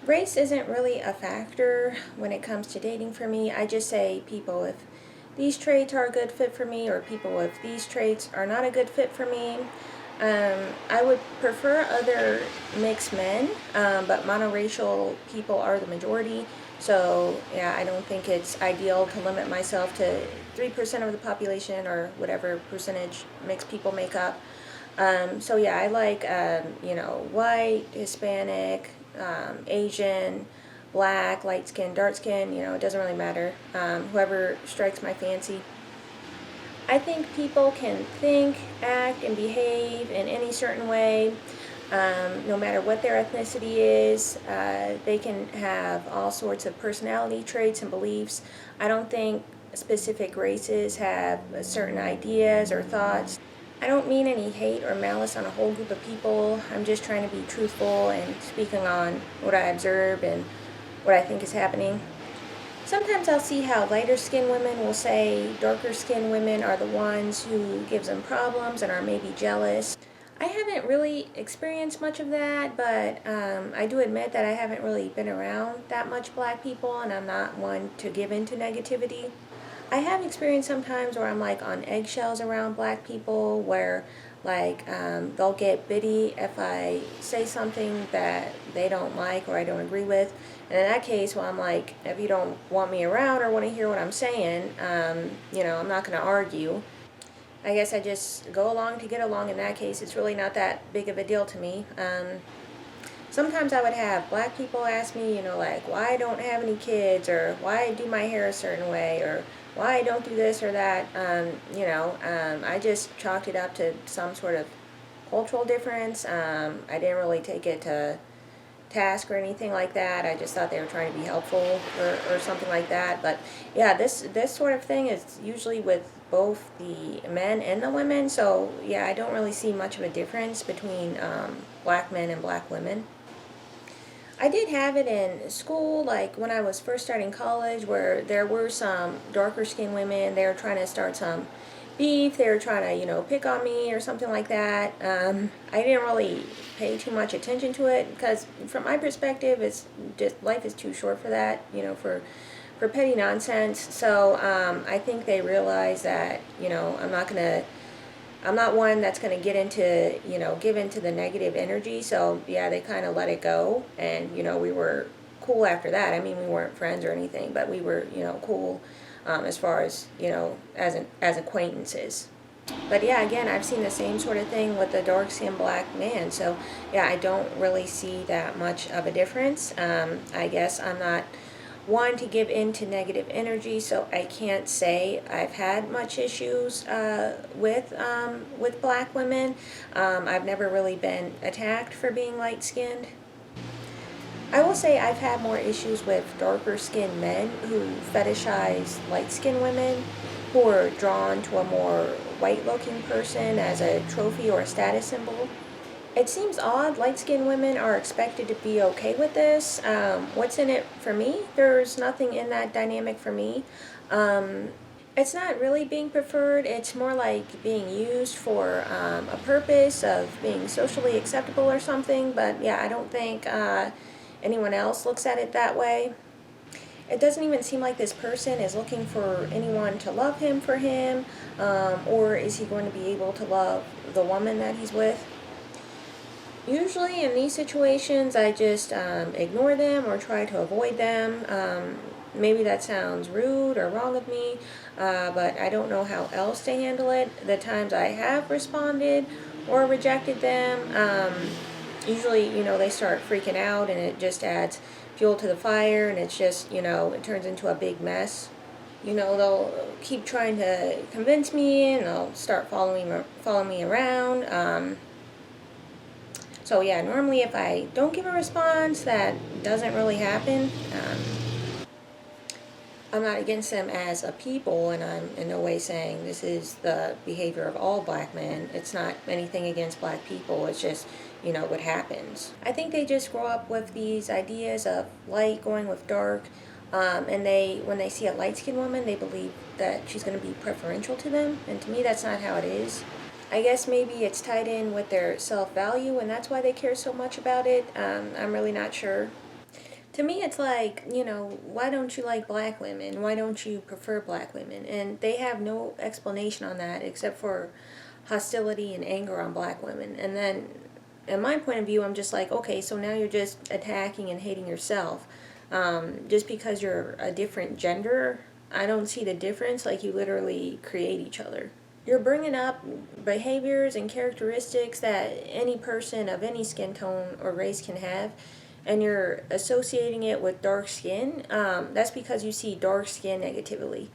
Race isn't really a factor when it comes to dating for me. I just say people if these traits are a good fit for me, or people if these traits are not a good fit for me. I would prefer other mixed men, but monoracial people are the majority. So, yeah, I don't think it's ideal to limit myself to 3% of the population or whatever percentage mixed people make up. So yeah, I like, white, Hispanic, Asian, black, light skin, dark skin, it doesn't really matter. Whoever strikes my fancy. I think people can think, act, and behave in any certain way, no matter what their ethnicity is. They can have all sorts of personality traits and beliefs. I don't think specific races have certain ideas or thoughts. I don't mean any hate or malice on a whole group of people. I'm just trying to be truthful and speaking on what I observe and what I think is happening. Sometimes I'll see how lighter skinned women will say darker skinned women are the ones who gives them problems and are maybe jealous. I haven't really experienced much of that, but I do admit that I haven't really been around that much black people, and I'm not one to give into negativity. I have experienced sometimes where I'm like on eggshells around black people, where they'll get bitty if I say something that they don't like or I don't agree with. And in that case, well, I'm like, if you don't want me around or want to hear what I'm saying, I'm not going to argue. I guess I just go along to get along. In that case, it's really not that big of a deal to me. Sometimes I would have black people ask me, why I don't have any kids, or why I do my hair a certain way, or why I don't do this or that. I just chalked it up to some sort of cultural difference. I didn't really take it to task or anything like that. I just thought they were trying to be helpful or something like that. But yeah, this sort of thing is usually with both the men and the women. So yeah, I don't really see much of a difference between black men and black women. I did have it in school, like when I was first starting college, where there were some darker skinned women. They were trying to start some beef. They were trying to, pick on me or something like that. I didn't really pay too much attention to it because, from my perspective, it's just life is too short for that, for petty nonsense. So I think they realized that, I'm not one that's going to get into, give into the negative energy. So, yeah, they kind of let it go. And, we were cool after that. I mean, we weren't friends or anything, but we were, cool as far as, as acquaintances. But, yeah, again, I've seen the same sort of thing with the dark-skinned black man. So, yeah, I don't really see that much of a difference. I guess I'm not one to give in to negative energy, so I can't say I've had much issues with black women. I've never really been attacked for being light skinned. I will say I've had more issues with darker skinned men who fetishize light skinned women, who are drawn to a more white looking person as a trophy or a status symbol. It seems odd. Light-skinned women are expected to be okay with this. What's in it for me? There's nothing in that dynamic for me. It's not really being preferred. It's more like being used for a purpose of being socially acceptable or something. But yeah, I don't think anyone else looks at it that way. It doesn't even seem like this person is looking for anyone to love him for him, or is he going to be able to love the woman that he's with? Usually in these situations, I just ignore them or try to avoid them. Maybe that sounds rude or wrong of me, but I don't know how else to handle it. The times I have responded or rejected them, usually, they start freaking out and it just adds fuel to the fire, and it's just, it turns into a big mess. They'll keep trying to convince me, and they'll start following me around. So yeah, normally if I don't give a response, that doesn't really happen. I'm not against them as a people, and I'm in no way saying this is the behavior of all black men. It's not anything against black people. It's just, what happens. I think they just grow up with these ideas of light going with dark, and when they see a light-skinned woman, they believe that she's going to be preferential to them, and to me that's not how it is. I guess maybe it's tied in with their self-value, and that's why they care so much about it. I'm really not sure. To me, it's like, why don't you like black women? Why don't you prefer black women? And they have no explanation on that except for hostility and anger on black women. And then, in my point of view, I'm just like, okay, so now you're just attacking and hating yourself. Just because you're a different gender, I don't see the difference. Like, you literally create each other. You're bringing up behaviors and characteristics that any person of any skin tone or race can have, and you're associating it with dark skin. That's because you see dark skin negatively.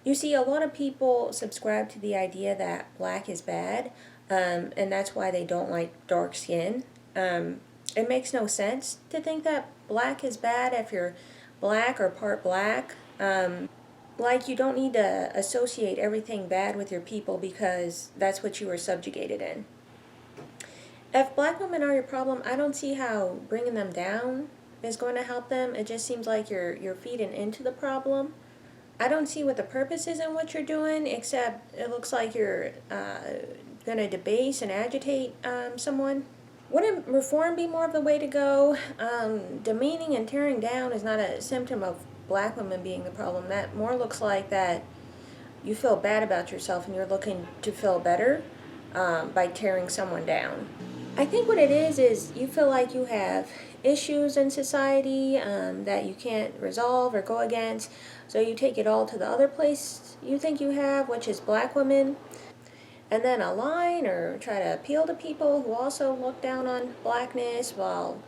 You see, a lot of people subscribe to the idea that black is bad, and that's why they don't like dark skin. It makes no sense to think that black is bad if you're black or part black. Like, you don't need to associate everything bad with your people because that's what you were subjugated in. If black women are your problem, I don't see how bringing them down is going to help them. It just seems like you're feeding into the problem. I don't see what the purpose is in what you're doing, except it looks like you're going to debase and agitate someone. Wouldn't reform be more of the way to go? Demeaning and tearing down is not a symptom of black women being the problem. That more looks like that you feel bad about yourself and you're looking to feel better by tearing someone down. I think what it is you feel like you have issues in society that you can't resolve or go against, so you take it all to the other place you think you have, which is black women, and then align or try to appeal to people who also look down on blackness while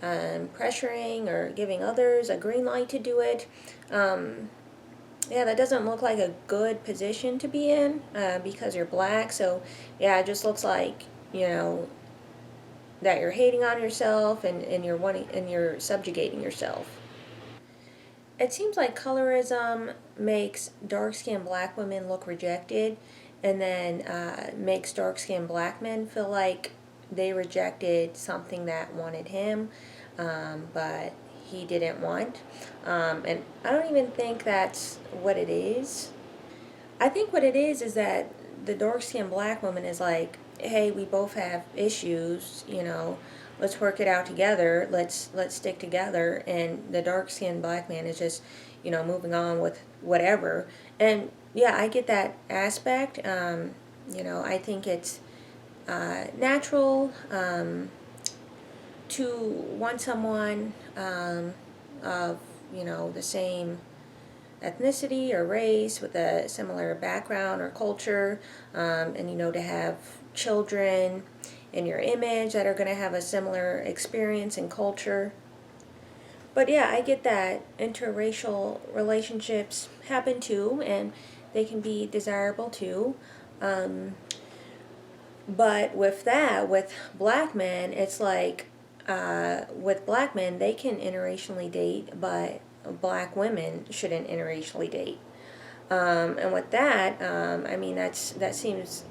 pressuring or giving others a green light to do it. Yeah, that doesn't look like a good position to be in because you're black. So yeah, it just looks like, that you're hating on yourself and you're subjugating yourself. It seems like colorism makes dark-skinned black women look rejected, and then makes dark-skinned black men feel like they rejected something that wanted him, but he didn't want. And I don't even think that's what it is. I think what it is that the dark-skinned black woman is like, hey, we both have issues, let's work it out together, let's stick together, and the dark-skinned black man is just, moving on with whatever. And yeah, I get that aspect. I think it's natural to want someone of, the same ethnicity or race with a similar background or culture, and to have children in your image that are going to have a similar experience and culture. But yeah, I get that interracial relationships happen too, and they can be desirable too. But with black men, it's like with black men, they can interracially date, but black women shouldn't interracially date. And with that, that seems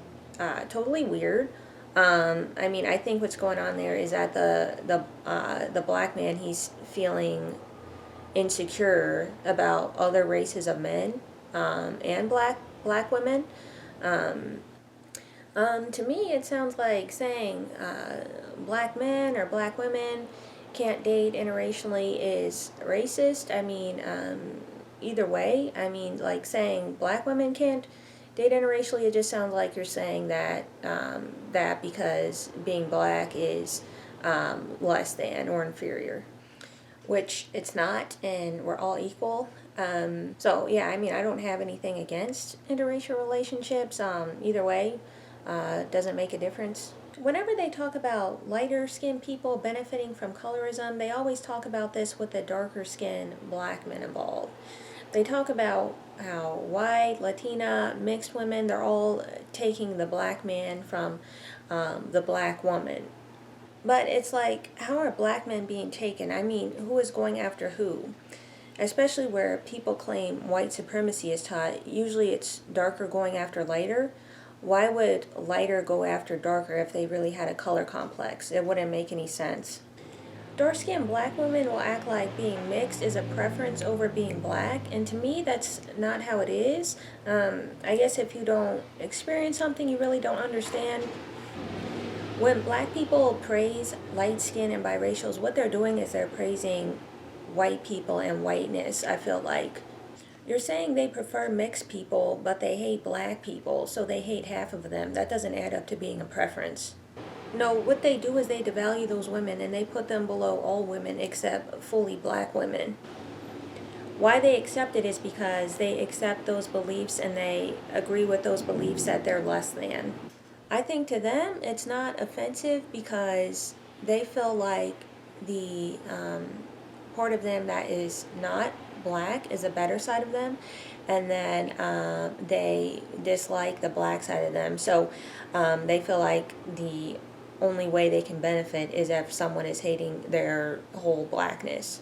totally weird. I think what's going on there is that the black man, he's feeling insecure about other races of men, and black women. To me, it sounds like saying black men or black women can't date interracially is racist. Either way, like saying black women can't date interracially, it just sounds like you're saying that because being black is less than or inferior, which it's not, and we're all equal. So yeah, I don't have anything against interracial relationships. Either way, doesn't make a difference. Whenever they talk about lighter skinned people benefiting from colorism, they always talk about this with the darker skinned black men involved. They talk about how white, Latina, mixed women, they're all taking the black man from the black woman. But it's like, how are black men being taken? Who is going after who? Especially where people claim white supremacy is taught, usually it's darker going after lighter. Why would lighter go after darker if they really had a color complex? It wouldn't make any sense. Dark-skinned black women will act like being mixed is a preference over being black, and to me that's not how it is. I guess if you don't experience something, you really don't understand. When black people praise light skin and biracials, what they're doing is they're praising white people and whiteness, I feel like. You're saying they prefer mixed people, but they hate black people, so they hate half of them. That doesn't add up to being a preference. No, what they do is they devalue those women and they put them below all women except fully black women. Why they accept it is because they accept those beliefs and they agree with those beliefs that they're less than. I think to them it's not offensive because they feel like the part of them that is not black is a better side of them, and then they dislike the black side of them. So they feel like the only way they can benefit is if someone is hating their whole blackness.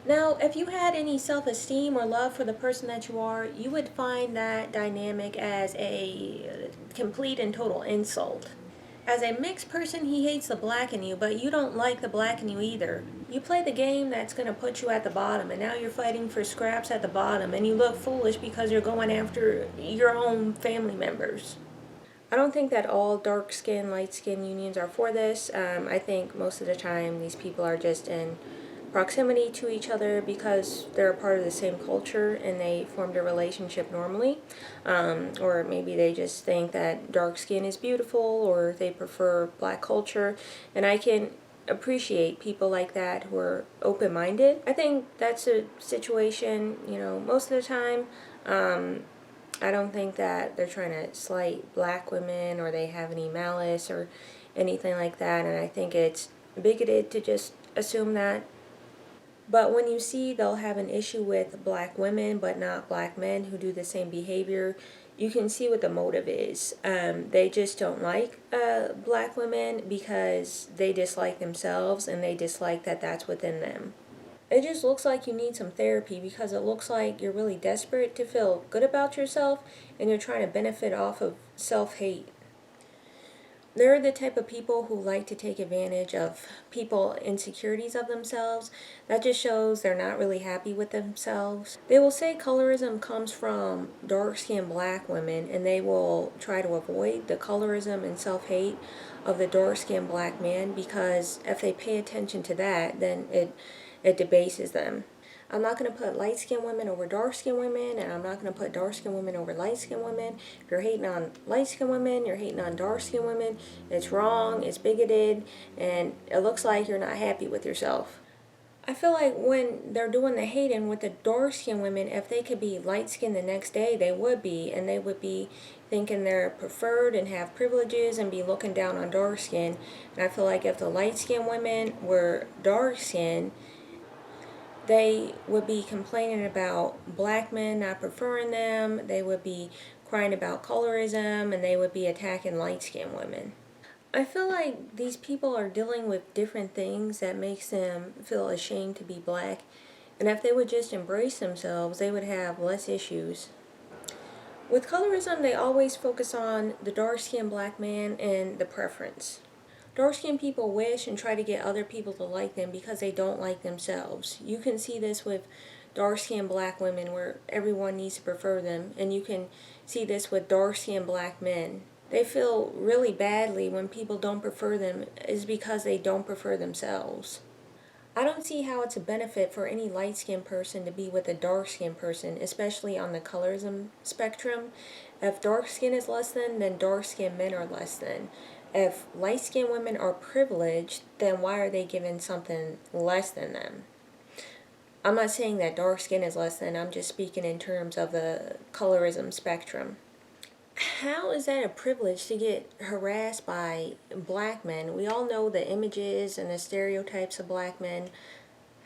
Now, if you had any self-esteem or love for the person that you are, you would find that dynamic as a complete and total insult. As a mixed person, he hates the black in you, but you don't like the black in you either. You play the game that's going to put you at the bottom, and now you're fighting for scraps at the bottom, and you look foolish because you're going after your own family members. I don't think that all dark skin, light skin unions are for this. I think most of the time these people are just in proximity to each other because they're a part of the same culture and they formed a relationship normally. Or maybe they just think that dark skin is beautiful or they prefer black culture. And I can appreciate people like that who are open-minded. I think that's a situation, most of the time. I don't think that they're trying to slight black women or they have any malice or anything like that. And I think it's bigoted to just assume that. But when you see they'll have an issue with black women but not black men who do the same behavior, you can see what the motive is. They just don't like black women because they dislike themselves and they dislike that that's within them. It just looks like you need some therapy because it looks like you're really desperate to feel good about yourself and you're trying to benefit off of self-hate. They're the type of people who like to take advantage of people's insecurities of themselves. That just shows they're not really happy with themselves. They will say colorism comes from dark-skinned black women, and they will try to avoid the colorism and self-hate of the dark-skinned black man because if they pay attention to that, then it debases them. I'm not going to put light-skinned women over dark-skinned women, and I'm not going to put dark-skinned women over light-skinned women. If you're hating on light-skinned women, you're hating on dark-skinned women. It's wrong, it's bigoted, and it looks like you're not happy with yourself. I feel like when they're doing the hating with the dark-skinned women, if they could be light-skinned the next day, they would be, and they would be thinking they're preferred and have privileges and be looking down on dark-skinned. And I feel like if the light-skinned women were dark-skinned, they would be complaining about black men not preferring them, they would be crying about colorism, and they would be attacking light-skinned women. I feel like these people are dealing with different things that makes them feel ashamed to be black, and if they would just embrace themselves, they would have less issues. With colorism, they always focus on the dark-skinned black man and the preference. Dark-skinned people wish and try to get other people to like them because they don't like themselves. You can see this with dark-skinned black women where everyone needs to prefer them, and you can see this with dark-skinned black men. They feel really badly when people don't prefer them is because they don't prefer themselves. I don't see how it's a benefit for any light-skinned person to be with a dark-skinned person, especially on the colorism spectrum. If dark skin is less than, then dark-skinned men are less than. If light-skinned women are privileged, then why are they given something less than them? I'm not saying that dark skin is less than, I'm just speaking in terms of the colorism spectrum. How is that a privilege to get harassed by black men? We all know the images and the stereotypes of black men.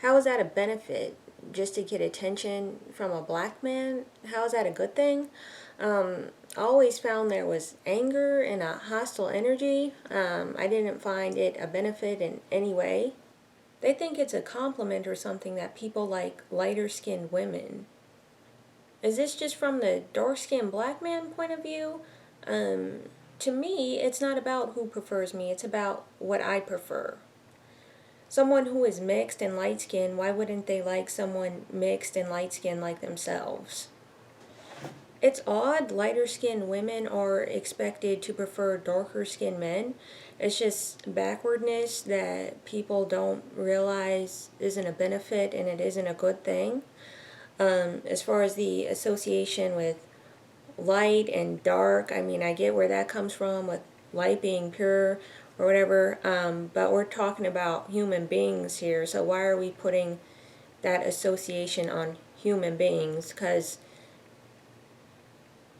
How is that a benefit? Just to get attention from a black man? How is that a good thing? I always found there was anger and a hostile energy. I didn't find it a benefit in any way. They think it's a compliment or something that people like lighter skinned women. Is this just from the dark-skinned black man point of view? To me, it's not about who prefers me. It's about what I prefer. Someone who is mixed and light-skinned, why wouldn't they like someone mixed and light-skinned like themselves? It's odd lighter-skinned women are expected to prefer darker-skinned men. It's just backwardness that people don't realize isn't a benefit and it isn't a good thing. As far as the association with light and dark, I mean, I get where that comes from with light being pure or whatever, but we're talking about human beings here, so why are we putting that association on human beings? Because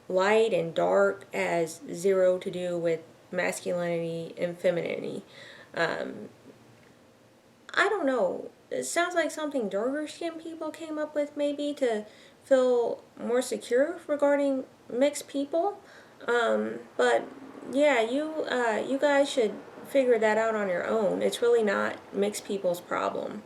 light and dark has zero to do with masculinity and femininity. Um, I don't know. It sounds like something darker skinned people came up with, maybe to feel more secure regarding mixed people. But yeah, you guys should figure that out on your own. It's really not mixed people's problem.